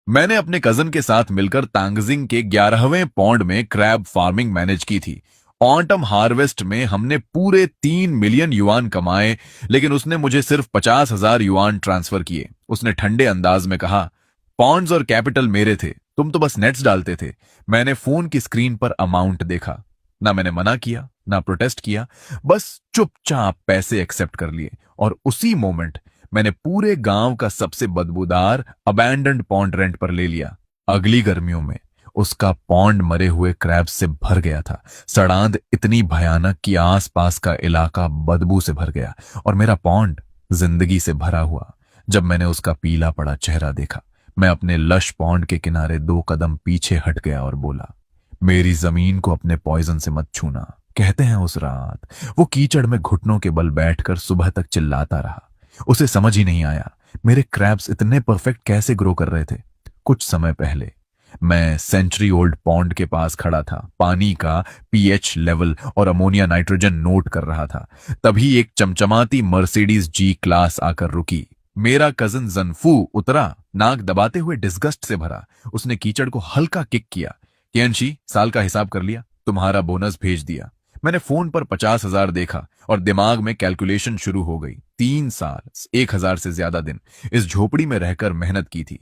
मैंने अपने कजन के साथ मिलकर तांगजिंग के 11वें पौंड में क्रैब फार्मिंग मैनेज की थी। ऑटम हार्वेस्ट में हमने पूरे 3 मिलियन युआन कमाए, लेकिन उसने मुझे सिर्फ 50,000 युआन ट्रांसफर किए। उसने ठंडे अंदाज में कहा, पॉन्ड्स और कैपिटल मेरे थे, तुम तो बस नेट्स डालते थे। मैंने फोन की स्क्रीन पर अमाउंट देखा। ना मैंने मना किया, ना प्रोटेस्ट किया, बस चुपचाप पैसे एक्सेप्ट कर लिए। और उसी मोमेंट मैंने पूरे गांव का सबसे बदबूदार अबैंडन्ड पॉन्ड रेंट पर ले लिया। अगली गर्मियों में उसका पॉन्ड मरे हुए क्रैब से भर गया था। सड़ांध इतनी भयानक कि आसपास का इलाका बदबू से भर गया और मेरा पॉन्ड जिंदगी से भरा हुआ। जब मैंने उसका पीला पड़ा चेहरा देखा, मैं अपने लश पॉन्ड के किनारे 2 कदम पीछे हट गया और बोला, मेरी जमीन को अपने पॉइजन से मत छूना। कहते हैं उस रात वो कीचड़ में घुटनों के बल बैठकर सुबह तक चिल्लाता रहा। उसे समझ ही नहीं आया मेरे क्रैब्स इतने परफेक्ट कैसे ग्रो कर रहे थे। कुछ समय पहले मैं सेंचुरी ओल्ड पॉन्ड के पास खड़ा था, पानी का पीएच लेवल और अमोनिया नाइट्रोजन नोट कर रहा था। तभी एक चमचमाती मर्सिडीज जी क्लास आकर रुकी। मेरा कजन जनफू उतरा, नाक दबाते हुए डिस्गस्ट से भरा। उसने कीचड़ को हल्का किक किया। केंशी, साल का हिसाब कर लिया, तुम्हारा बोनस भेज दिया। मैंने फोन पर 50,000 देखा और दिमाग में कैलकुलेशन शुरू हो गई। 3 साल, 1,000 से ज्यादा दिन इस झोपड़ी में रहकर मेहनत की थी।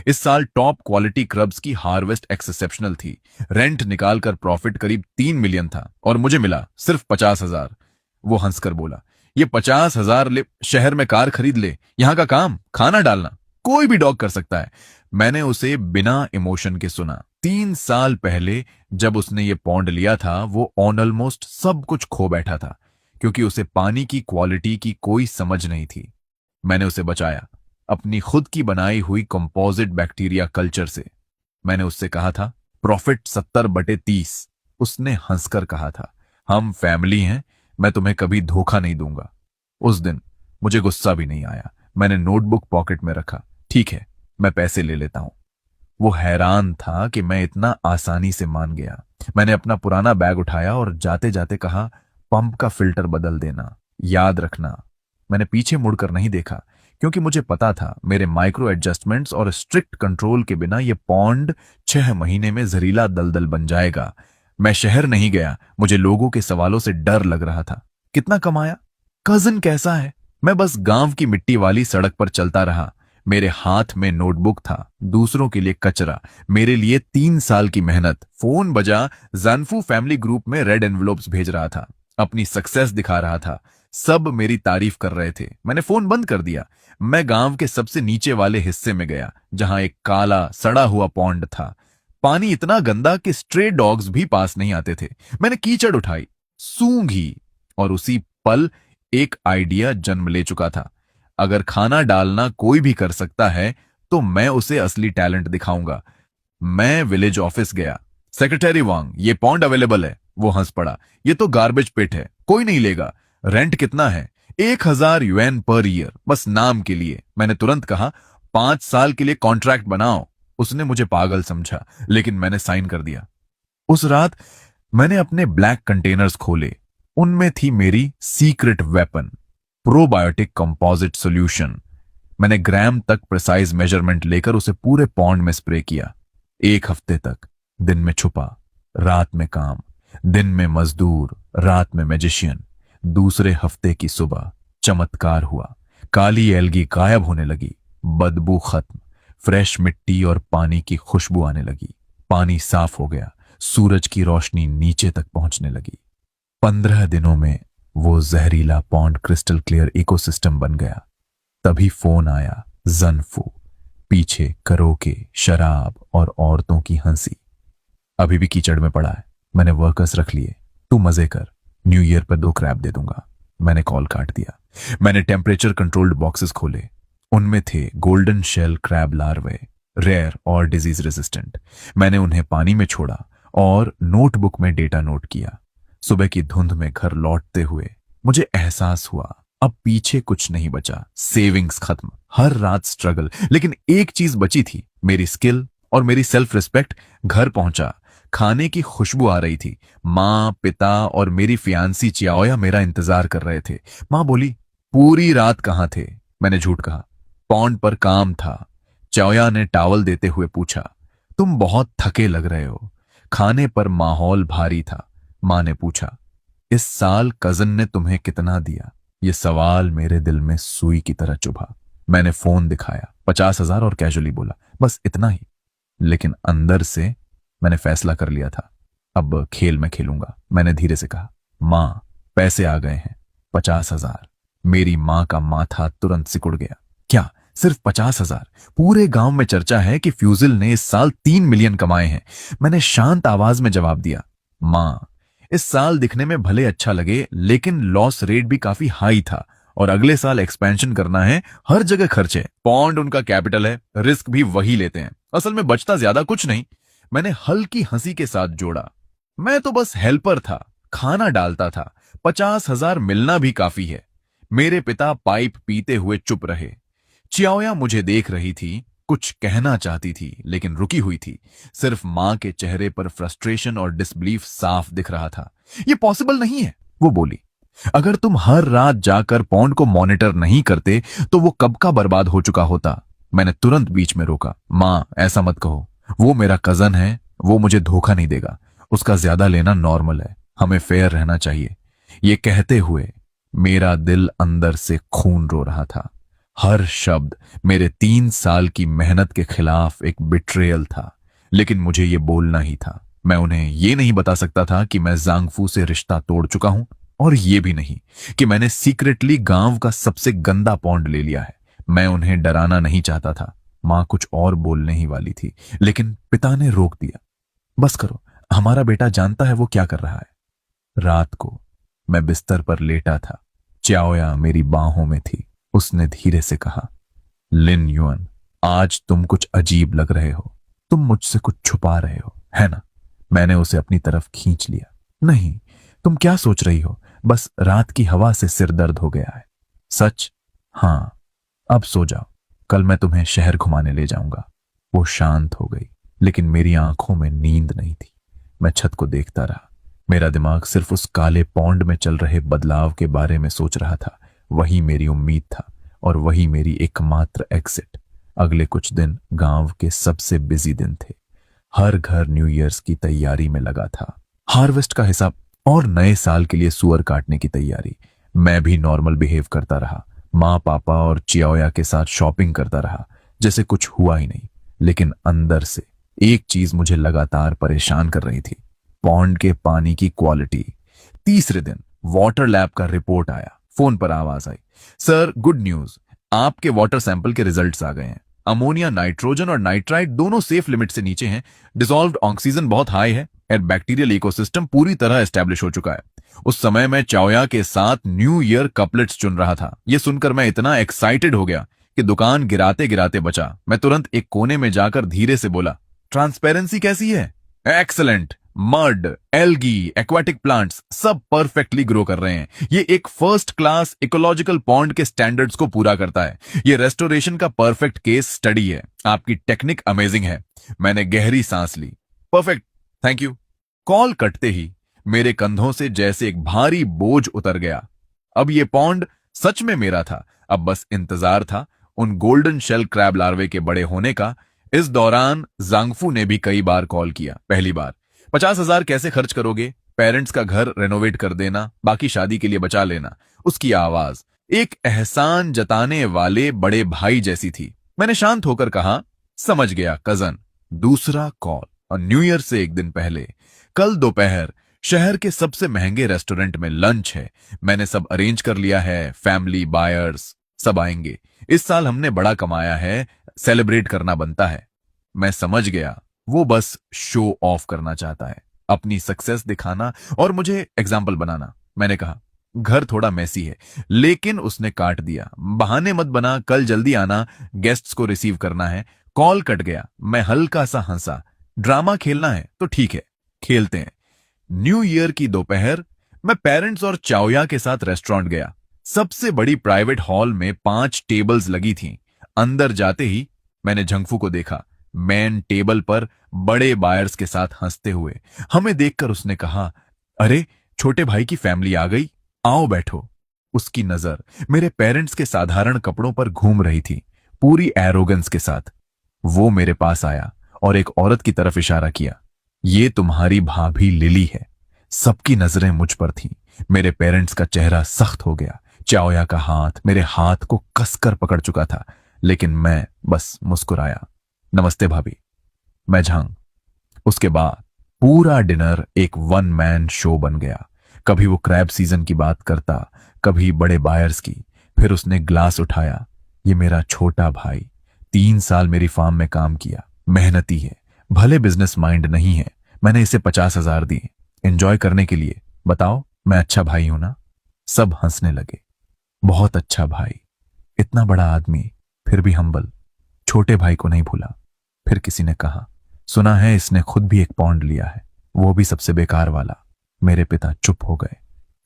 इस साल टॉप क्वालिटी क्रब्स की हार्वेस्ट एक्सेप्शनल थी। रेंट निकालकर प्रॉफिट करीब 3 मिलियन था और मुझे मिला सिर्फ 50,000। वो हंसकर बोला, ये 50,000 ले, शहर में कार खरीद ले। यहां का काम खाना डालना कोई भी डॉग कर सकता है। मैंने उसे बिना इमोशन के सुना। 3 साल पहले जब उसने ये पौंड लिया था, वो ऑन ऑलमोस्ट सब कुछ खो बैठा था, क्योंकि उसे पानी की क्वालिटी की कोई समझ नहीं थी। मैंने उसे बचाया अपनी खुद की बनाई हुई कंपोजिट बैक्टीरिया कल्चर से। मैंने उससे कहा था, प्रॉफिट 70/30। उसने हंसकर कहा था, हम फैमिली हैं, मैं तुम्हें कभी धोखा नहीं दूंगा। उस दिन मुझे गुस्सा भी नहीं आया। मैंने नोटबुक पॉकेट में रखा। ठीक है, मैं पैसे ले लेता हूं। वो हैरान था कि मैं इतना आसानी से मान गया। मैंने अपना पुराना बैग उठाया और जाते जाते कहा, पंप का फिल्टर बदल देना, याद रखना। मैंने पीछे मुड़कर नहीं देखा, क्योंकि मुझे पता था मेरे माइक्रो एडजस्टमेंट्स और स्ट्रिक्ट कंट्रोल के बिना ये पॉन्ड 6 महीने में जहरीला दलदल बन जाएगा। मैं शहर नहीं गया, मुझे लोगों के सवालों से डर लग रहा था। कितना कमाया? कजन कैसा है? मैं बस गांव की मिट्टी वाली सड़क पर चलता रहा। मेरे हाथ में नोटबुक था, दूसरों के लिए कचरा, मेरे लिए 3 साल की मेहनत। फोन बजा। जानफू फैमिली ग्रुप में रेड एनवलप्स भेज रहा था, अपनी सक्सेस दिखा रहा था। सब मेरी तारीफ कर रहे थे। मैंने फोन बंद कर दिया। मैं गांव के सबसे नीचे वाले हिस्से में गया, जहां एक काला सड़ा हुआ पॉन्ड था। पानी इतना गंदा कि स्ट्रे डॉग्स भी पास नहीं आते थे। मैंने कीचड़ उठाई, सूंघी, और उसी पल एक आइडिया जन्म ले चुका था। अगर खाना डालना कोई भी कर सकता है, तो मैं उसे असली टैलेंट दिखाऊंगा। मैं विलेज ऑफिस गया। सेक्रेटरी वांग, ये पॉन्ड अवेलेबल है। वो हंस पड़ा, ये तो गार्बेज पिट है, कोई नहीं लेगा। रेंट कितना है? 1,000 युएन पर ईयर, बस नाम के लिए। मैंने तुरंत कहा, 5 साल के लिए कॉन्ट्रैक्ट बनाओ। उसने मुझे पागल समझा, लेकिन मैंने साइन कर दिया। उस रात मैंने अपने ब्लैक कंटेनर्स खोले। उनमें थी मेरी secret weapon, probiotic composite solution. मैंने ग्राम तक प्रिसाइज मेजरमेंट लेकर उसे पूरे पॉन्ड में स्प्रे किया। 1 हफ्ते तक, दिन में छुपा, रात में काम, दिन में मजदूर, रात में मैजिशियन। दूसरे हफ्ते की सुबह चमत्कार हुआ। काली एल्गी गायब होने लगी, बदबू खत्म, फ्रेश मिट्टी और पानी की खुशबू आने लगी। पानी साफ हो गया, सूरज की रोशनी नीचे तक पहुंचने लगी। 15 दिनों में वो जहरीला पॉन्ड क्रिस्टल क्लियर इकोसिस्टम बन गया। तभी फोन आया, जनफू। पीछे करोके, शराब और औरतों की हंसी। अभी भी कीचड़ में पड़ा है, मैंने वर्कर्स रख लिए, तू मजे कर, न्यू ईयर पर 2 क्रैब दे दूंगा। मैंने कॉल काट दिया। मैंने टेम्परेचर कंट्रोल्ड बॉक्सेस खोले। उनमें थे गोल्डन शेल क्रैब लार्वे, रेयर और डिजीज रेजिस्टेंट। मैंने उन्हें पानी में छोड़ा और नोटबुक में डेटा नोट किया। सुबह की धुंध में घर लौटते हुए मुझे एहसास हुआ, अब पीछे कुछ नहीं बचा। सेविंग्स खत्म, हर रात स्ट्रगल, लेकिन एक चीज बची थी, मेरी स्किल और मेरी सेल्फ रिस्पेक्ट। घर पहुंचा, खाने की खुशबू आ रही थी। माँ, पिता और मेरी फियांसी चियाओया मेरा इंतजार कर रहे थे। माँ बोली, पूरी रात कहाँ थे? मैंने झूठ कहा, पॉन्ड पर काम था। चाओया ने टॉवल देते हुए पूछा। तुम बहुत थके लग रहे हो। खाने पर माहौल भारी था। मां ने पूछा, इस साल कजन ने तुम्हें कितना दिया? यह सवाल मेरे दिल में सुई की तरह चुभा। मैंने फोन दिखाया, 50,000, और कैजुअली बोला, बस इतना ही। लेकिन अंदर से मैंने फैसला कर लिया था, अब खेल मैं खेलूंगा। मैंने धीरे से कहा, मां, पैसे आ गए हैं, 50,000। मेरी मां का माथा तुरंत सिकुड़ गया। क्या, सिर्फ 50,000? पूरे गांव में चर्चा है कि फ्यूजिल ने इस साल 3 मिलियन कमाए हैं। मैंने शांत आवाज में जवाब दिया, मां, इस साल दिखने में भले अच्छा लगे, लेकिन लॉस रेट भी काफी हाई था और अगले साल एक्सपेंशन करना है, हर जगह खर्च है। पॉन्ड उनका कैपिटल है, रिस्क भी वही लेते हैं। असल में बचता ज्यादा कुछ नहीं। मैंने हल्की हंसी के साथ जोड़ा, मैं तो बस हेल्पर था, खाना डालता था। 50,000 मिलना भी काफी है। मेरे पिता पाइप पीते हुए चुप रहे। चियाओया मुझे देख रही थी, कुछ कहना चाहती थी लेकिन रुकी हुई थी। सिर्फ मां के चेहरे पर फ्रस्ट्रेशन और डिसबिलीफ साफ दिख रहा था। यह पॉसिबल नहीं है, वो बोली। अगर तुम हर रात जाकर पॉन्ड को मॉनिटर नहीं करते तो वो कब का बर्बाद हो चुका होता। मैंने तुरंत बीच में रोका, मां, ऐसा मत कहो। वो मेरा कजन है, वो मुझे धोखा नहीं देगा। उसका ज्यादा लेना नॉर्मल है, हमें फेयर रहना चाहिए। ये कहते हुए मेरा दिल अंदर से खून रो रहा था। हर शब्द मेरे 3 साल की मेहनत के खिलाफ एक बिट्रेयल था, लेकिन मुझे ये बोलना ही था। मैं उन्हें ये नहीं बता सकता था कि मैं जांगफू से रिश्ता तोड़ चुका हूं, और ये भी नहीं कि मैंने सीक्रेटली गांव का सबसे गंदा पॉन्ड ले लिया है। मैं उन्हें डराना नहीं चाहता था। मां कुछ और बोलने ही वाली थी, लेकिन पिता ने रोक दिया। बस करो, हमारा बेटा जानता है वो क्या कर रहा है। रात को मैं बिस्तर पर लेटा था। चाओया मेरी बाहों में थी। उसने धीरे से कहा, लिन युअन, आज तुम कुछ अजीब लग रहे हो। तुम मुझसे कुछ छुपा रहे हो, है ना? मैंने उसे अपनी तरफ खींच लिया। नहीं, तुम क्या सोच रही हो? बस रात की हवा से सिर दर्द हो गया है। सच? हाँ। अब सो जाओ, कल मैं तुम्हें शहर घुमाने ले जाऊंगा। वो शांत हो गई, लेकिन मेरी आंखों में नींद नहीं थी। मैं छत को देखता रहा। मेरा दिमाग सिर्फ उस काले पॉन्ड में चल रहे बदलाव के बारे में सोच रहा था। वही मेरी उम्मीद था और वही मेरी एकमात्र एग्जिट। अगले कुछ दिन गांव के सबसे बिजी दिन थे। हर घर न्यू ईयर्स की तैयारी में लगा था, हार्वेस्ट का हिसाब और नए साल के लिए सुअर काटने की तैयारी। मैं भी नॉर्मल बिहेव करता रहा, माँ पापा और चियाओया के साथ शॉपिंग करता रहा, जैसे कुछ हुआ ही नहीं। लेकिन अंदर से एक चीज मुझे लगातार परेशान कर रही थी, पॉन्ड के पानी की क्वालिटी। तीसरे दिन वाटर लैब का रिपोर्ट आया। फोन पर आवाज आई, सर गुड न्यूज, आपके वाटर सैंपल के रिजल्ट्स आ गए हैं। अमोनिया, नाइट्रोजन और नाइट्राइट दोनों सेफ लिमिट से नीचे हैं। डिसॉल्व्ड ऑक्सीजन बहुत हाई है और बैक्टीरियल इकोसिस्टम पूरी तरह एस्टेब्लिश हो चुका है। उस समय मैं चाओया के साथ न्यू ईयर कपलेट्स चुन रहा था। यह सुनकर मैं इतना एक्साइटेड हो गया कि दुकान गिराते गिराते बचा। मैं तुरंत एक कोने में जाकर धीरे से बोला, ट्रांसपेरेंसी कैसी है? Excellent. Mud, algae, aquatic plants सब परफेक्टली ग्रो कर रहे हैं। ये एक फर्स्ट क्लास इकोलॉजिकल पॉन्ड के स्टैंडर्ड्स को पूरा करता है। ये रेस्टोरेशन का परफेक्ट केस स्टडी है। आपकी टेक्निक अमेजिंग है। मैंने गहरी सांस ली। Perfect, thank you. कॉल कटते ही मेरे कंधों से जैसे एक भारी बोझ उतर गया। अब ये पॉन्ड सच में मेरा था। अब बस इंतजार था उन गोल्डन शेल क्रैब लार्वे के बड़े होने का। इस दौरान जांगफू ने भी कई बार कॉल किया। पहली बार, 50,000 कैसे खर्च करोगे? पेरेंट्स का घर रेनोवेट कर देना, बाकी शादी के लिए बचा लेना। उसकी आवाज एक एहसान जताने वाले बड़े भाई जैसी थी। मैंने शांत होकर कहा, समझ गया कजन। दूसरा कॉल, और न्यू ईयर से एक दिन पहले, कल दोपहर शहर के सबसे महंगे रेस्टोरेंट में लंच है। मैंने सब अरेंज कर लिया है, फैमिली, बायर्स सब आएंगे। इस साल हमने बड़ा कमाया है, सेलिब्रेट करना बनता है। मैं समझ गया वो बस शो ऑफ करना चाहता है, अपनी सक्सेस दिखाना और मुझे एग्जाम्पल बनाना। मैंने कहा, घर थोड़ा मैसी है, लेकिन उसने काट दिया, बहाने मत बना, कल जल्दी आना, गेस्ट्स को रिसीव करना है। कॉल कट गया। मैं हल्का सा हंसा। ड्रामा खेलना है तो ठीक है, खेलते हैं। न्यू ईयर की दोपहर मैं पेरेंट्स और चाओया के साथ रेस्टोरेंट गया। सबसे बड़ी प्राइवेट हॉल में 5 टेबल्स लगी थीं। अंदर जाते ही मैंने झंगफू को देखा, मेन टेबल पर बड़े बायर्स के साथ हंसते हुए। हमें देखकर उसने कहा, अरे छोटे भाई की फैमिली आ गई, आओ बैठो। उसकी नजर मेरे पेरेंट्स के साधारण कपड़ों पर घूम रही थी, पूरी एरोगेंस के साथ। वो मेरे पास आया और एक औरत की तरफ इशारा किया। ये तुम्हारी भाभी लिली है। सबकी नजरें मुझ पर थीं। मेरे पेरेंट्स का चेहरा सख्त हो गया। चाओया का हाथ मेरे हाथ को कसकर पकड़ चुका था, लेकिन मैं बस मुस्कुराया। नमस्ते भाभी, मैं झांग। उसके बाद पूरा डिनर एक वन मैन शो बन गया। कभी वो क्रैब सीजन की बात करता, कभी बड़े बायर्स की। फिर उसने ग्लास उठाया। ये मेरा छोटा भाई, 3 साल मेरी फार्म में काम किया, मेहनती है, भले बिजनेस माइंड नहीं है। मैंने इसे 50,000 दिए एंजॉय करने के लिए। बताओ, मैं अच्छा भाई हूं ना? सब हंसने लगे। बहुत अच्छा भाई, इतना बड़ा आदमी, फिर भी हम्बल, छोटे भाई को नहीं भूला। फिर किसी ने कहा, सुना है इसने खुद भी एक पौंड लिया है, वो भी सबसे बेकार वाला। मेरे पिता चुप हो गए।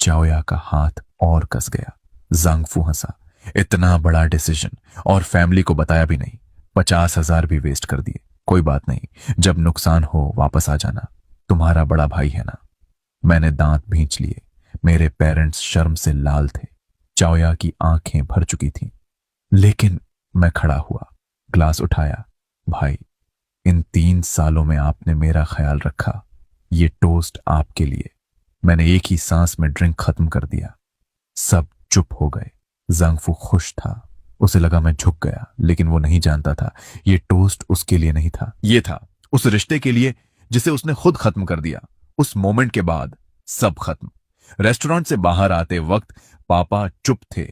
चाओया का हाथ और कस गया। जांगफू हंसा। इतना बड़ा डिसीजन और फैमिली को बताया भी नहीं। 50,000 भी वेस्ट कर दिए। कोई बात नहीं, जब नुकसान हो वापस आ जाना। तुम्हारा बड़ा भाई है ना। मैंने दांत भींच लिए। मेरे पेरेंट्स शर्म से लाल थे। चाओया की आंखें भर चुकी थीं। लेकिन मैं खड़ा हुआ, ग्लास उठाया। भाई, इन 3 सालों में आपने मेरा ख्याल रखा। ये टोस्ट आपके लिए। मैंने एक ही सांस में ड्रिंक खत्म कर दिया। सब चुप हो गए। जांगफू खुश था। उसे लगा मैं झुक गया, लेकिन वो नहीं जानता था ये टोस्ट उसके लिए नहीं था। ये था उस रिश्ते के लिए जिसे उसने खुद खत्म कर दिया। उस मोमेंट के बाद सब खत्म। रेस्टोरेंट से बाहर आते वक्त पापा चुप थे।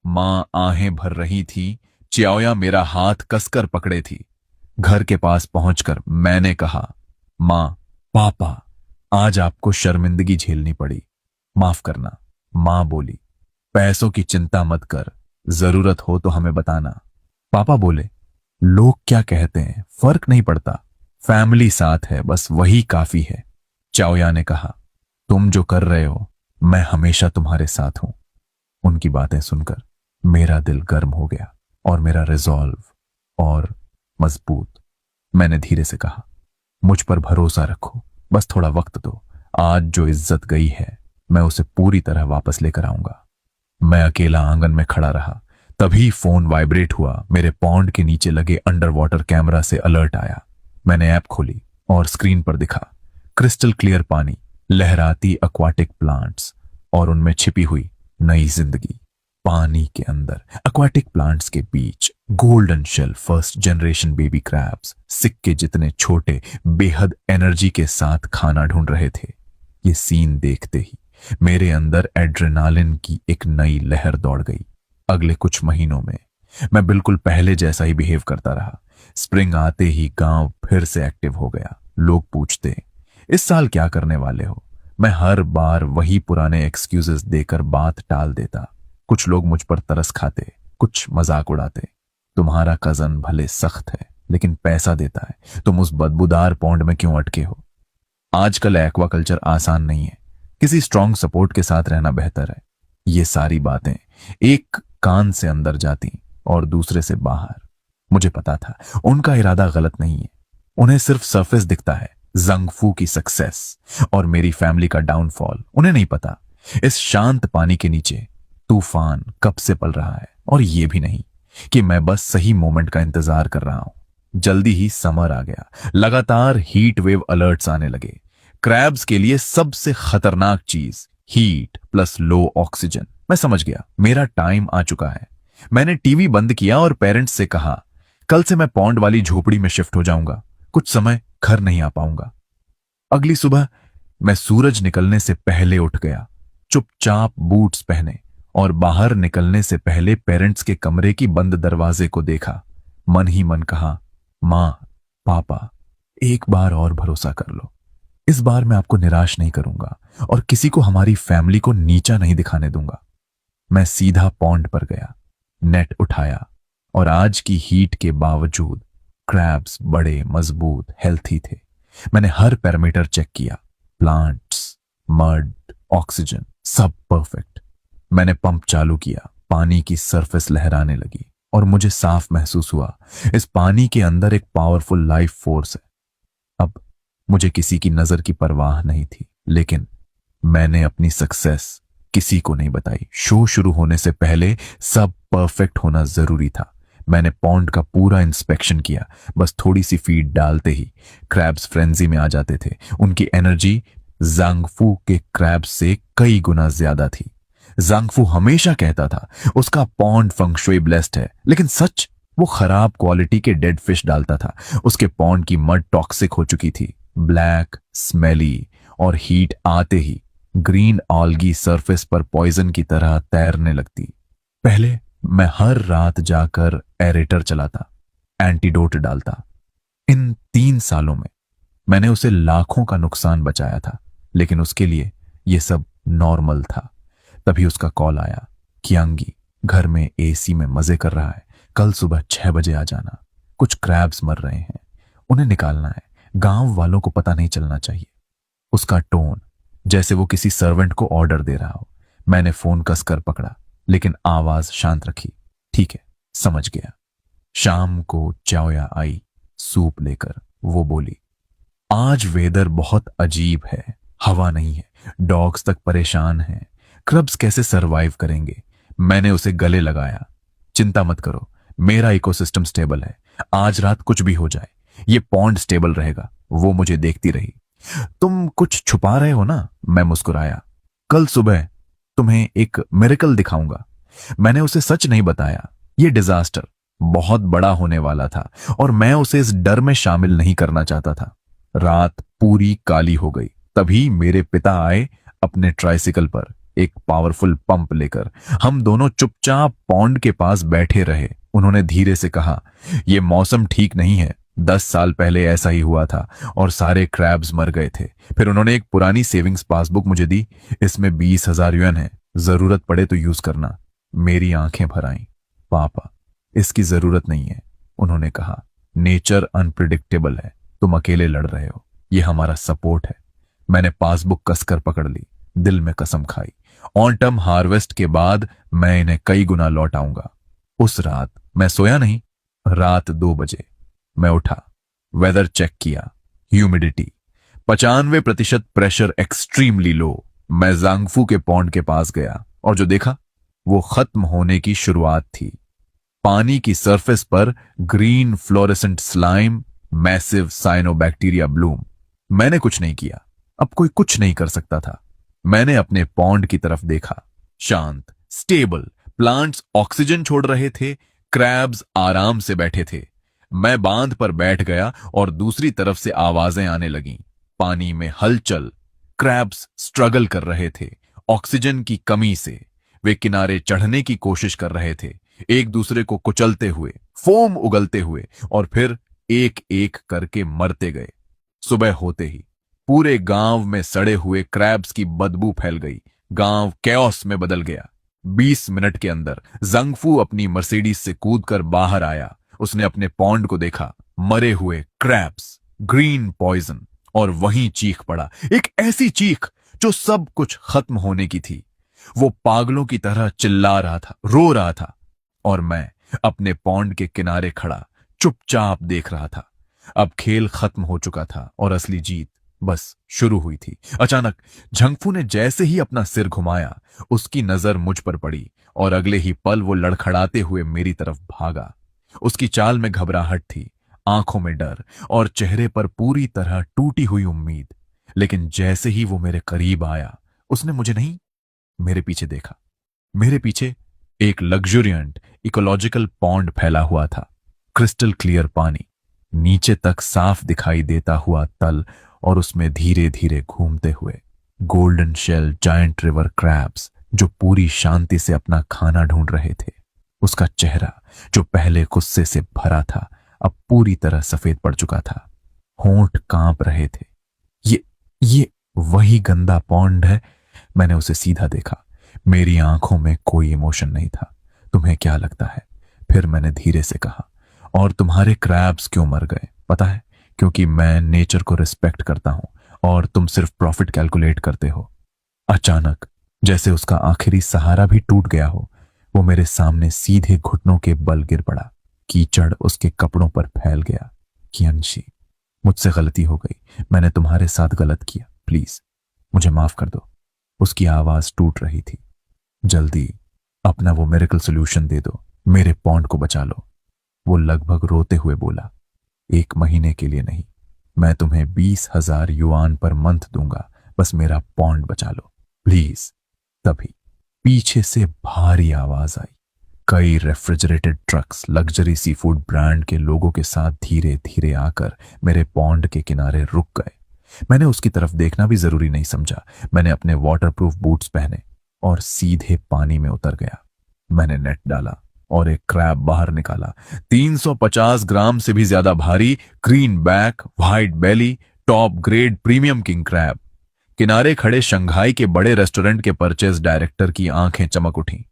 मां आहें भर रही थी। च्याओया मेरा हाथ कसकर पकड़े थी। घर के पास पहुंचकर मैंने कहा, मां, पापा, आज आपको शर्मिंदगी झेलनी पड़ी, माफ करना। मां बोली, पैसों की चिंता मत कर, जरूरत हो तो हमें बताना। पापा बोले, लोग क्या कहते हैं फर्क नहीं पड़ता, फैमिली साथ है, बस वही काफी है। चाओया ने कहा, तुम जो कर रहे हो, मैं हमेशा तुम्हारे साथ हूं। उनकी बातें सुनकर मेरा दिल गर्म हो गया और मेरा रिजॉल्व और मजबूत। मैंने धीरे से कहा, मुझ पर भरोसा रखो, बस थोड़ा वक्त दो। आज जो इज्जत गई है, मैं उसे पूरी तरह वापस लेकर आऊंगा। मैं अकेला आंगन में खड़ा रहा। तभी फोन वाइब्रेट हुआ। मेरे पॉन्ड के नीचे लगे अंडर वाटर कैमरा से अलर्ट आया। मैंने ऐप खोली और स्क्रीन पर दिखा क्रिस्टल क्लियर पानी, लहराती एक्वाटिक प्लांट्स और उनमें छिपी हुई नई जिंदगी। पानी के अंदर एक्वाटिक प्लांट्स के बीच golden shell first generation baby crabs, सिक्के जितने छोटे, बेहद एनर्जी के साथ खाना ढूंढ रहे थे। ये सीन देखते ही मेरे अंदर एड्रेनालिन की एक नई लहर दौड़ गई। अगले कुछ महीनों में मैं बिल्कुल पहले जैसा ही बिहेव करता रहा। स्प्रिंग आते ही गांव फिर से एक्टिव हो गया। लोग पूछते, इस साल क्या करने वाले हो? मैं हर बार वही पुराने एक्सक्यूजेस देकर बात टाल देता। कुछ लोग मुझ पर तरस खाते, कुछ मजाक उड़ाते। तुम्हारा कजन भले सख्त है, लेकिन पैसा देता है। तुम उस बदबूदार पौंड में क्यों अटके हो? आजकल एक्वाकल्चर आसान नहीं है। किसी स्ट्रांग सपोर्ट के साथ रहना बेहतर है। ये सारी बातें एक कान से अंदर जाती और दूसरे से बाहर। मुझे पता था उनका इरादा गलत नहीं है। उन्हें सिर्फ सरफेस दिखता है, जंगफू की सक्सेस और मेरी फैमिली का डाउनफॉल। उन्हें नहीं पता इस शांत पानी के नीचे तूफान कब से पल रहा है। और ये भी नहीं कि मैं बस सही मोमेंट का इंतजार कर रहा हूं। जल्दी ही समर आ गया। लगातार हीट वेव अलर्ट्स आने लगे। क्रैब्स के लिए सबसे खतरनाक चीज हीट प्लस लो ऑक्सीजन। मैं समझ गया मेरा टाइम आ चुका है। मैंने टीवी बंद किया और पेरेंट्स से कहा, कल से मैं पौंड वाली झोपड़ी में शिफ्ट हो जाऊंगा। कुछ समय घर नहीं आ पाऊंगा। अगली सुबह मैं सूरज निकलने से पहले उठ गया। चुपचाप बूट्स पहने और बाहर निकलने से पहले पेरेंट्स के कमरे की बंद दरवाजे को देखा। मन ही मन कहा, मां, पापा, एक बार और भरोसा कर लो। इस बार मैं आपको निराश नहीं करूंगा और किसी को हमारी फैमिली को नीचा नहीं दिखाने दूंगा। मैं सीधा पॉन्ड पर गया, नेट उठाया और आज की हीट के बावजूद क्रैब्स बड़े, मजबूत, हेल्थी थे। मैंने हर पैरामीटर चेक किया, प्लांट्स, मड, ऑक्सीजन, सब परफेक्ट। मैंने पंप चालू किया। पानी की सरफेस लहराने लगी और मुझे साफ महसूस हुआ इस पानी के अंदर एक पावरफुल लाइफ फोर्स है। अब मुझे किसी की नजर की परवाह नहीं थी, लेकिन मैंने अपनी सक्सेस किसी को नहीं बताई। शो शुरू होने से पहले सब परफेक्ट होना जरूरी था। मैंने पॉन्ड का पूरा इंस्पेक्शन किया। बस थोड़ी सी फीड डालते ही क्रैब्स फ्रेंजी में आ जाते थे। उनकी एनर्जी जांगफू के क्रैब्स से कई गुना ज्यादा थी। जांगफू हमेशा कहता था उसका पॉन्ड फंगशुई ब्लेस्ड है, लेकिन सच वो खराब क्वालिटी के डेड फिश डालता था। उसके पॉन्ड की मड टॉक्सिक हो चुकी थी, ब्लैक, स्मेली, और हीट आते ही ग्रीन ऑल्गी सरफेस पर पॉइजन की तरह तैरने लगती। पहले मैं हर रात जाकर एरेटर चलाता, एंटीडोट डालता। इन 3 सालों में मैंने उसे लाखों का नुकसान बचाया था, लेकिन उसके लिए यह सब नॉर्मल था। तभी उसका कॉल आया, कियांगी घर में एसी में मजे कर रहा है, कल सुबह 6 बजे आ जाना। कुछ क्रैब्स मर रहे हैं, उन्हें निकालना है, गांव वालों को पता नहीं चलना चाहिए। उसका टोन जैसे वो किसी सर्वेंट को ऑर्डर दे रहा हो। मैंने फोन कसकर पकड़ा, लेकिन आवाज शांत रखी। ठीक है, समझ गया। शाम को चाओया आई सूप लेकर। वो बोली, आज वेदर बहुत अजीब है, हवा नहीं है, डॉग्स तक परेशान हैं, क्रब्स कैसे सरवाइव करेंगे। मैंने उसे गले लगाया, चिंता मत करो, मेरा इकोसिस्टम स्टेबल है, आज रात कुछ भी हो जाए ये पॉन्ड स्टेबल रहेगा। वो मुझे देखती रही। तुम कुछ छुपा रहे हो ना? मैं मुस्कुराया। कल सुबह तुम्हें एक मिरेकल दिखाऊंगा। मैंने उसे सच नहीं बताया। यह डिजास्टर बहुत बड़ा होने वाला था और मैं उसे इस डर में शामिल नहीं करना चाहता था। रात पूरी काली हो गई। तभी मेरे पिता आए अपने ट्राइसिकल पर, एक पावरफुल पंप लेकर। हम दोनों चुपचाप पॉन्ड के पास बैठे रहे। उन्होंने धीरे से कहा, यह मौसम ठीक नहीं है, 10 साल पहले ऐसा ही हुआ था और सारे क्रैब्स मर गए थे। फिर उन्होंने एक पुरानी सेविंग्स पासबुक मुझे दी, इसमें 20,000 युएन है, जरूरत पड़े तो यूज करना। मेरी आंखें भर आईं। पापा, इसकी जरूरत नहीं है, उन्होंने कहा। नेचर अनप्रिडिक्टेबल है, तुम अकेले लड़ रहे हो, यह हमारा सपोर्ट है। मैंने पासबुक कसकर पकड़ ली, दिल में कसम खाई, ऑटम हार्वेस्ट के बाद मैं इन्हें कई गुना लौटाऊंगा। उस रात मैं सोया नहीं। रात 2 बजे मैं उठा, वेदर चेक किया, ह्यूमिडिटी 95%, प्रेशर एक्सट्रीमली लो। मैं जांगफू के पॉन्ड के पास गया और जो देखा वो खत्म होने की शुरुआत थी। पानी की सरफेस पर green fluorescent slime, massive cyanobacteria Bloom. मैंने कुछ नहीं किया, अब कोई कुछ नहीं कर सकता था। मैंने अपने पॉन्ड की तरफ देखा, शांत, स्टेबल, प्लांट्स ऑक्सीजन छोड़ रहे थे, क्रैब्स आराम से बैठे थे। मैं बांध पर बैठ गया और दूसरी तरफ से आवाजें आने लगीं। पानी में हलचल, क्रैब्स स्ट्रगल कर रहे थे ऑक्सीजन की कमी से। वे किनारे चढ़ने की कोशिश कर रहे थे, एक दूसरे को कुचलते हुए, फोम उगलते हुए, और फिर एक एक करके मरते गए। सुबह होते ही पूरे गांव में सड़े हुए क्रैब्स की बदबू फैल गई। गांव कैओस में बदल गया। 20 मिनट के अंदर जंगफू अपनी मर्सिडीज से कूदकर बाहर आया। उसने अपने पॉन्ड को देखा, मरे हुए क्रैब्स, ग्रीन पॉइजन, और वहीं चीख पड़ा, एक ऐसी चीख जो सब कुछ खत्म होने की थी। वो पागलों की तरह चिल्ला रहा था, रो रहा था, और मैं अपने पॉन्ड के किनारे खड़ा चुपचाप देख रहा था। अब खेल खत्म हो चुका था और असली जीत बस शुरू हुई थी। अचानक झंगफू ने जैसे ही अपना सिर घुमाया, उसकी नजर मुझ पर पड़ी और अगले ही पल वो लड़खड़ाते हुए मेरी तरफ भागा। उसकी चाल में घबराहट थी, आंखों में डर और चेहरे पर पूरी तरह टूटी हुई उम्मीद। लेकिन जैसे ही वो मेरे करीब आया, उसने मुझे नहीं, मेरे पीछे देखा। मेरे पीछे एक लग्जूरियंट इकोलॉजिकल पॉन्ड फैला हुआ था, क्रिस्टल क्लियर पानी, नीचे तक साफ दिखाई देता हुआ तल, और उसमें धीरे धीरे घूमते हुए golden shell giant river crabs जो पूरी शांति से अपना खाना ढूंढ रहे थे। उसका चेहरा जो पहले गुस्से से भरा था, अब पूरी तरह सफेद पड़ चुका था। होंठ कांप रहे थे। ये वही गंदा पॉन्ड है। मैंने उसे सीधा देखा। मेरी आंखों में कोई इमोशन नहीं था। तुम्हें क्या लगता है? फिर मैंने धीरे से कहा, और तुम्हारे क्रैब्स क्यों मर गए पता है? क्योंकि मैं नेचर को रिस्पेक्ट करता हूं और तुम सिर्फ प्रॉफिट कैलकुलेट करते हो। अचानक जैसे उसका आखिरी सहारा भी टूट गया हो, वो मेरे सामने सीधे घुटनों के बल गिर पड़ा। कीचड़ उसके कपड़ों पर फैल गया। कियांशी, मुझसे गलती हो गई, मैंने तुम्हारे साथ गलत किया, प्लीज मुझे माफ कर दो। उसकी आवाज टूट रही थी। जल्दी अपना वो मिरेकल सोल्यूशन दे दो, मेरे पॉन्ड को बचा लो। वो लगभग रोते हुए बोला, 1 महीने के लिए नहीं, मैं तुम्हें 20,000 युआन पर मंथ दूंगा, बस मेरा पॉन्ड बचा लो प्लीज। तभी पीछे से भारी आवाज आई। कई refrigerated trucks luxury sea food brand के लोगों के साथ धीरे धीरे आकर मेरे पॉन्ड के किनारे रुक गए। मैंने उसकी तरफ देखना भी जरूरी नहीं समझा। मैंने अपने वाटरप्रूफ बूट्स पहने और सीधे पानी में उतर गया। मैंने नेट डाला और एक क्रैब बाहर निकाला। 350 ग्राम से भी ज्यादा भारी, green back, white belly, top grade premium king crab. किनारे खड़े शंघाई के बड़े रेस्टोरेंट के परचेज डायरेक्टर की आंखें चमक उठी।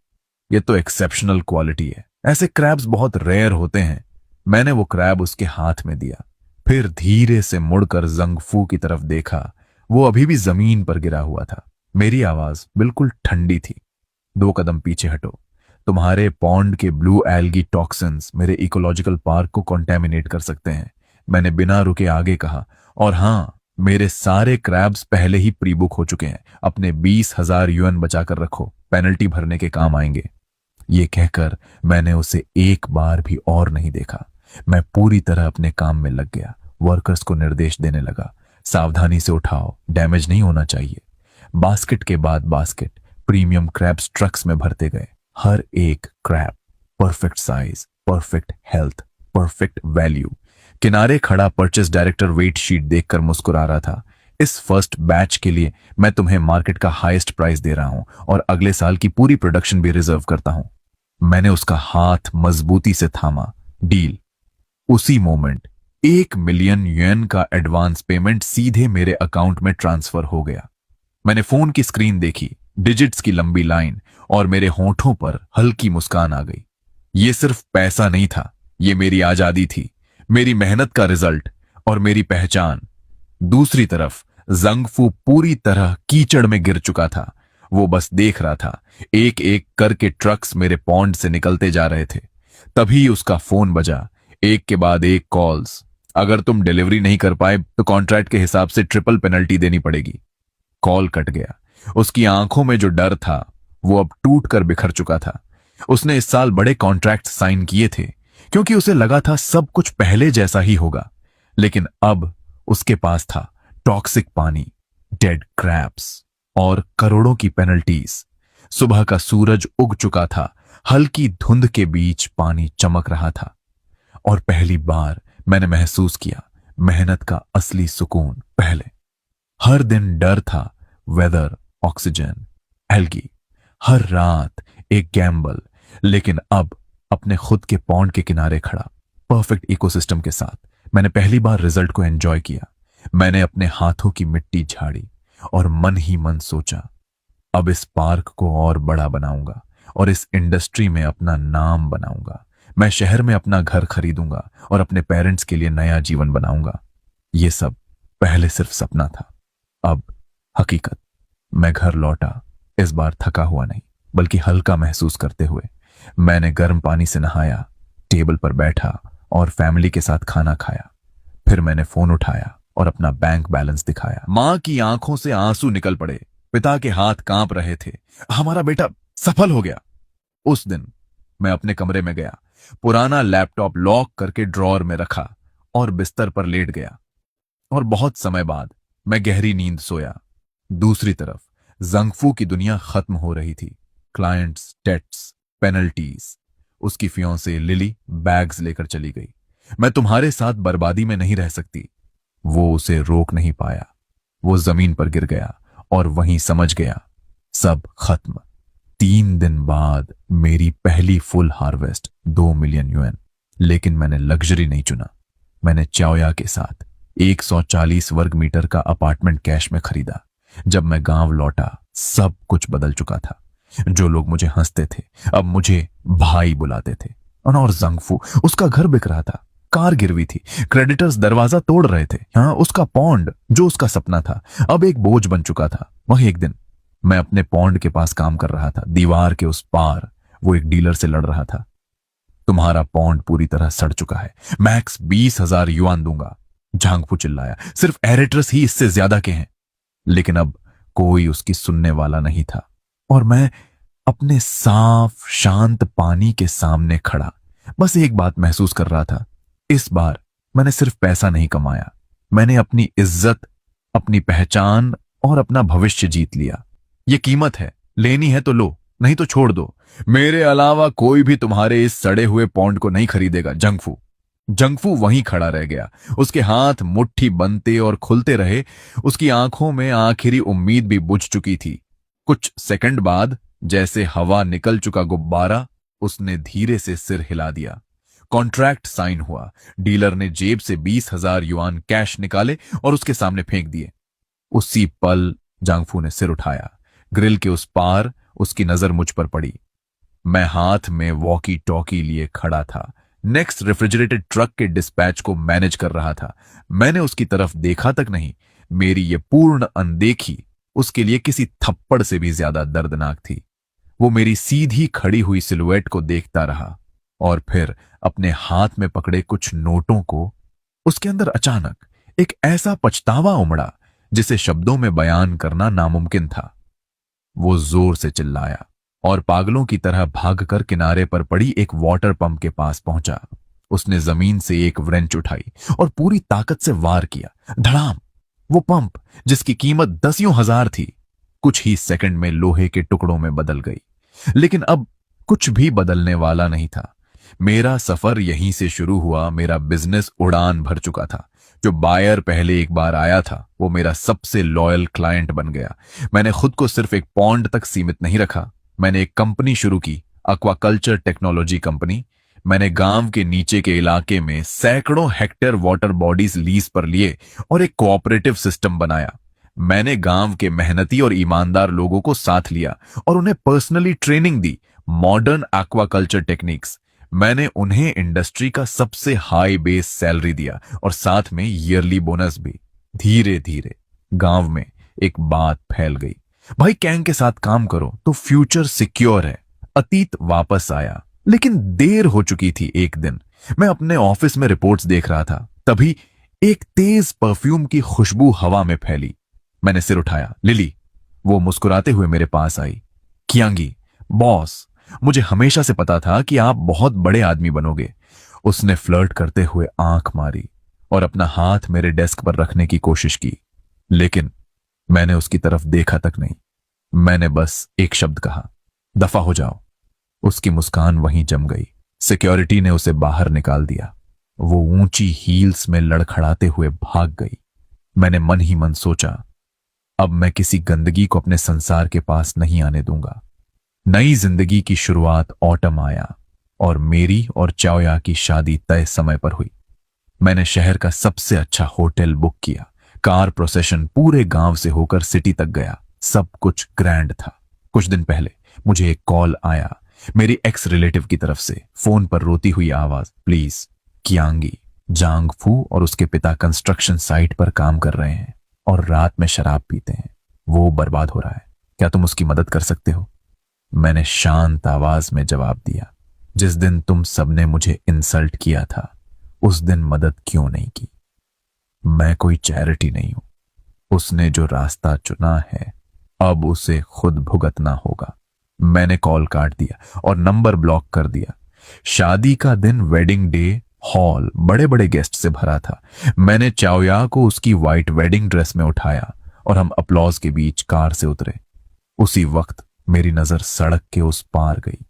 ये तो एक्सेप्शनल क्वालिटी है, ऐसे क्रैब्स बहुत रेयर होते हैं। मैंने वो क्रैब उसके हाथ में दिया, फिर धीरे से मुड़कर जंगफू की तरफ देखा। वो अभी भी जमीन पर गिरा हुआ था। मेरी आवाज बिल्कुल ठंडी थी, 2 कदम पीछे हटो। तुम्हारे पॉन्ड के ब्लू एल्गी टॉक्सिन्स मेरे इकोलॉजिकल पार्क को कॉन्टेमिनेट कर सकते हैं। मैंने बिना रुके आगे कहा, और हाँ, मेरे सारे क्रैब्स पहले ही प्री बुक हो चुके हैं। अपने 20,000 युएन बचाकर रखो, पेनल्टी भरने के काम आएंगे। ये कहकर मैंने उसे एक बार भी और नहीं देखा। मैं पूरी तरह अपने काम में लग गया। वर्कर्स को निर्देश देने लगा, सावधानी से उठाओ, डैमेज नहीं होना चाहिए। बास्केट के बाद बास्केट प्रीमियम क्रैब्स ट्रक्स में भरते गए। हर एक crab perfect size, perfect health, perfect value. किनारे खड़ा परचेस डायरेक्टर वेट शीट देखकर मुस्कुरा रहा था। इस फर्स्ट बैच के लिए मैं तुम्हें मार्केट का हाईएस्ट प्राइस दे रहा हूं और अगले साल की पूरी प्रोडक्शन भी रिजर्व करता हूं। मैंने उसका हाथ मजबूती से थामा। डील। उसी मोमेंट 1 मिलियन युएन का एडवांस पेमेंट सीधे मेरे अकाउंट में ट्रांसफर हो गया। मैंने फोन की स्क्रीन देखी, डिजिट्स की लंबी लाइन, और मेरे होठों पर हल्की मुस्कान आ गई। ये सिर्फ पैसा नहीं था, ये मेरी आजादी थी, मेरी मेहनत का रिजल्ट और मेरी पहचान। दूसरी तरफ जंगफू पूरी तरह कीचड़ में गिर चुका था। वो बस देख रहा था। एक एक करके ट्रक्स मेरे पॉन्ड से निकलते जा रहे थे। तभी उसका फोन बजा, एक के बाद एक कॉल्स। अगर तुम डिलीवरी नहीं कर पाए तो कॉन्ट्रैक्ट के हिसाब से ट्रिपल पेनल्टी देनी पड़ेगी। कॉल कट गया। उसकी आंखों में जो डर था वो अब टूट कर बिखर चुका था। उसने इस साल बड़े कॉन्ट्रैक्ट साइन किए थे क्योंकि उसे लगा था सब कुछ पहले जैसा ही होगा, लेकिन अब उसके पास था टॉक्सिक पानी, डेड क्रैब्स और करोड़ों की पेनल्टीज। सुबह का सूरज उग चुका था, हल्की धुंध के बीच पानी चमक रहा था, और पहली बार मैंने महसूस किया मेहनत का असली सुकून। पहले हर दिन डर था, वेदर, ऑक्सीजन, एल्गी, हर रात एक गैम्बल, लेकिन अब अपने खुद के पॉन्ड के किनारे खड़ा, परफेक्ट इकोसिस्टम के साथ, मैंने पहली बार रिजल्ट को एंजॉय किया। मैंने अपने हाथों की मिट्टी झाड़ी और मन ही मन सोचा, अब इस पार्क को और बड़ा बनाऊंगा और इस इंडस्ट्री में अपना नाम बनाऊंगा। मैं शहर में अपना घर खरीदूंगा और अपने पेरेंट्स के लिए नया जीवन बनाऊंगा। ये सब पहले सिर्फ सपना था, अब हकीकत। मैं घर लौटा, इस बार थका हुआ नहीं बल्कि हल्का महसूस करते हुए। मैंने गर्म पानी से नहाया, टेबल पर बैठा और फैमिली के साथ खाना खाया। फिर मैंने फोन उठाया और अपना बैंक बैलेंस दिखाया। मां की आंखों से आंसू निकल पड़े, पिता के हाथ कांप रहे थे। हमारा बेटा सफल हो गया। उस दिन मैं अपने कमरे में गया, पुराना लैपटॉप लॉक करके ड्रॉअर में रखा और बिस्तर पर लेट गया, और बहुत समय बाद मैं गहरी नींद सोया। दूसरी तरफ जंगफू की दुनिया खत्म हो रही थी। Clients, dates, penalties. उसकी फियांसे लिली बैग्स लेकर चली गई। मैं तुम्हारे साथ बर्बादी में नहीं रह सकती। वो उसे रोक नहीं पाया। वो जमीन पर गिर गया और वहीं समझ गया, सब खत्म। 3 दिन बाद मेरी पहली फुल हार्वेस्ट 2 मिलियन युएन। लेकिन मैंने लग्जरी नहीं चुना। मैंने चाओया के साथ 140 वर्ग मीटर का अपार्टमेंट कैश में खरीदा। जब मैं गांव लौटा, सब कुछ बदल चुका था। जो लोग मुझे हंसते थे अब मुझे भाई बुलाते थे। और जंगफू, उसका घर बिक रहा था, कार गिरवी थी, क्रेडिटर्स दरवाजा तोड़ रहे थे। हाँ, उसका पॉन्ड जो उसका सपना था अब एक बोझ बन चुका था। वही एक दिन मैं अपने पॉन्ड के पास काम कर रहा था। दीवार के उस पार वो एक डीलर से लड़ रहा था। तुम्हारा पॉन्ड पूरी तरह सड़ चुका है, मैक्स 20,000 युआन दूंगा। झांगफू चिल्लाया, सिर्फ एरेट्रस ही इससे ज्यादा के हैं। लेकिन अब कोई उसकी सुनने वाला नहीं था, और मैं अपने साफ शांत पानी के सामने खड़ा, बस एक बात महसूस कर रहा था, इस बार मैंने सिर्फ पैसा नहीं कमाया, मैंने अपनी इज्जत, अपनी पहचान और अपना भविष्य जीत लिया। ये कीमत है, लेनी है तो लो, नहीं तो छोड़ दो। मेरे अलावा कोई भी तुम्हारे इस सड़े हुए पौंड को नहीं खरीदेगा। जंगफू जंगफू वहीं खड़ा रह गया। उसके हाथ मुट्ठी बनते और खुलते रहे। उसकी आंखों में आखिरी उम्मीद भी बुझ चुकी थी। कुछ सेकंड बाद, जैसे हवा निकल चुका गुब्बारा, उसने धीरे से सिर हिला दिया। कॉन्ट्रैक्ट साइन हुआ। डीलर ने जेब से 20,000 युआन कैश निकाले और उसके सामने फेंक दिए। उसी पल जांगफू ने सिर उठाया। ग्रिल के उस पार उसकी नजर मुझ पर पड़ी। मैं हाथ में वॉकी टॉकी लिए खड़ा था, नेक्स्ट रेफ्रिजरेटेड ट्रक के डिस्पैच को मैनेज कर रहा था। मैंने उसकी तरफ देखा तक नहीं। मेरी ये पूर्ण अनदेखी उसके लिए किसी थप्पड़ से भी ज्यादा दर्दनाक थी। वो मेरी सीधी खड़ी हुई सिलुएट को देखता रहा और फिर अपने हाथ में पकड़े कुछ नोटों को। उसके अंदर अचानक एक ऐसा पछतावा उमड़ा जिसे शब्दों में बयान करना नामुमकिन था। वो जोर से चिल्लाया और पागलों की तरह भागकर किनारे पर पड़ी एक वाटर पंप के पास पहुंचा। उसने जमीन से एक व्रेंच उठाई और पूरी ताकत से वार किया। धड़ाम! वो पंप, जिसकी कीमत 10,000 थी, कुछ ही सेकंड में लोहे के टुकड़ों में बदल गई। लेकिन अब कुछ भी बदलने वाला नहीं था। मेरा सफर यहीं से शुरू हुआ। मेरा बिजनेस उड़ान भर चुका था। जो बायर पहले एक बार आया था, वो मेरा सबसे लॉयल क्लाइंट बन गया। मैंने खुद को सिर्फ एक पॉन्ड तक सीमित नहीं रखा। मैंने एक कंपनी शुरू की, एक्वाकल्चर टेक्नोलॉजी कंपनी। मैंने गांव के नीचे के इलाके में सैकड़ों हेक्टेयर वाटर बॉडीज लीज पर लिए और एक कोऑपरेटिव सिस्टम बनाया। मैंने गांव के मेहनती और ईमानदार लोगों को साथ लिया और उन्हें पर्सनली ट्रेनिंग दी, मॉडर्न एक्वाकल्चर टेक्निक्स। मैंने उन्हें इंडस्ट्री का सबसे हाई बेस सैलरी दिया और साथ में ईयरली बोनस भी। धीरे धीरे गांव में एक बात फैल गई, भाई कैंग के साथ काम करो तो फ्यूचर सिक्योर है। अतीत वापस आया, लेकिन देर हो चुकी थी। एक दिन मैं अपने ऑफिस में रिपोर्ट्स देख रहा था, तभी एक तेज परफ्यूम की खुशबू हवा में फैली। मैंने सिर उठाया। लिली! वो मुस्कुराते हुए मेरे पास आई। कियांगी, बॉस, मुझे हमेशा से पता था कि आप बहुत बड़े आदमी बनोगे। उसने फ्लर्ट करते हुए आंख मारी और अपना हाथ मेरे डेस्क पर रखने की कोशिश की, लेकिन मैंने उसकी तरफ देखा तक नहीं। मैंने बस एक शब्द कहा, दफा हो जाओ। उसकी मुस्कान वहीं जम गई। सिक्योरिटी ने उसे बाहर निकाल दिया। वो ऊंची हील्स में लड़खड़ाते हुए भाग गई। मैंने मन ही मन सोचा, अब मैं किसी गंदगी को अपने संसार के पास नहीं आने दूंगा। नई जिंदगी की शुरुआत ऑटम आया और मेरी और चाओया की शादी तय समय पर हुई। मैंने शहर का सबसे अच्छा होटल बुक किया। कार प्रोसेशन पूरे गांव से होकर सिटी तक गया। सब कुछ ग्रैंड था। कुछ दिन पहले मुझे एक कॉल आया, मेरी एक्स रिलेटिव की तरफ से। फोन पर रोती हुई आवाज, प्लीज कियांगी, जांगफू और उसके पिता कंस्ट्रक्शन साइट पर काम कर रहे हैं और रात में शराब पीते हैं। वो बर्बाद हो रहा है, क्या तुम उसकी मदद कर सकते हो? मैंने शांत आवाज में जवाब दिया, जिस दिन तुम सबने मुझे इंसल्ट किया था, उस दिन मदद क्यों नहीं की? मैं कोई चैरिटी नहीं हूं। उसने जो रास्ता चुना है, अब उसे खुद भुगतना होगा। मैंने कॉल काट दिया और नंबर ब्लॉक कर दिया। शादी का दिन, वेडिंग डे, हॉल बड़े बड़े गेस्ट से भरा था। मैंने चाओया को उसकी व्हाइट वेडिंग ड्रेस में उठाया और हम अपलॉज के बीच कार से उतरे। उसी वक्त मेरी नजर सड़क के उस पार गई।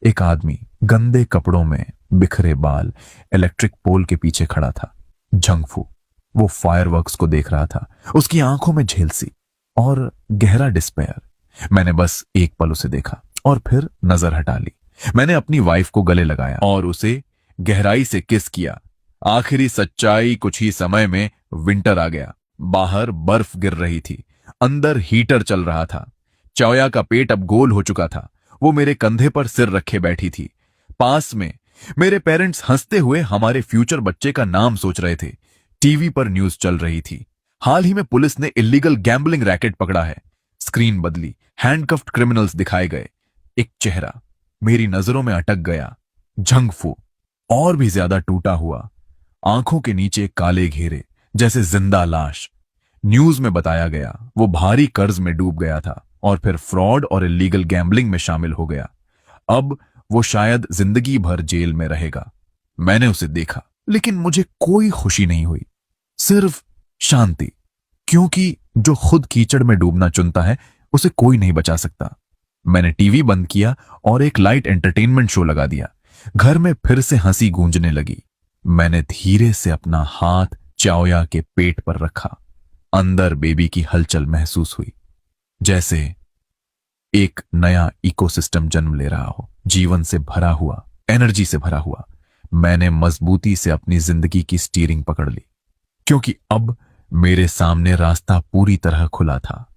एक आदमी गंदे कपड़ों में, बिखरे बाल, इलेक्ट्रिक पोल के पीछे खड़ा था। जंगफू। वो फायरवर्क्स को देख रहा था। उसकी आंखों में झेलसी और गहरा डिस्पेयर। मैंने बस एक पल उसे देखा और फिर नजर हटा ली। मैंने अपनी वाइफ को गले लगाया और उसे गहराई से किस किया। आखिरी सच्चाई, कुछ ही समय में विंटर आ गया। बाहर बर्फ गिर रही थी, अंदर हीटर चल रहा था। चाओया का पेट अब गोल हो चुका था। वो मेरे कंधे पर सिर रखे बैठी थी। पास में मेरे पेरेंट्स हंसते हुए हमारे फ्यूचर बच्चे का नाम सोच रहे थे। टीवी पर न्यूज चल रही थी, हाल ही में पुलिस ने इलीगल गैम्बलिंग रैकेट पकड़ा है। स्क्रीन बदली, हैंडकफ्ड क्रिमिनल्स दिखाए गए। एक चेहरा मेरी नजरों में अटक गया, जंगफू, और भी ज्यादा टूटा हुआ, आंखों के नीचे काले घेरे, जैसे जिंदा लाश। न्यूज में बताया गया वो भारी कर्ज में डूब गया था और फिर फ्रॉड और इलीगल गैम्बलिंग में शामिल हो गया। अब वो शायद जिंदगी भर जेल में रहेगा। मैंने उसे देखा, लेकिन मुझे कोई खुशी नहीं हुई, सिर्फ शांति, क्योंकि जो खुद कीचड़ में डूबना चुनता है उसे कोई नहीं बचा सकता। मैंने टीवी बंद किया और एक लाइट एंटरटेनमेंट शो लगा दिया। घर में फिर से हंसी गूंजने लगी। मैंने धीरे से अपना हाथ चाओया के पेट पर रखा। अंदर बेबी की हलचल महसूस हुई, जैसे एक नया इकोसिस्टम जन्म ले रहा हो, जीवन से भरा हुआ, एनर्जी से भरा हुआ। मैंने मजबूती से अपनी जिंदगी की स्टीयरिंग पकड़ ली, क्योंकि अब मेरे सामने रास्ता पूरी तरह खुला था।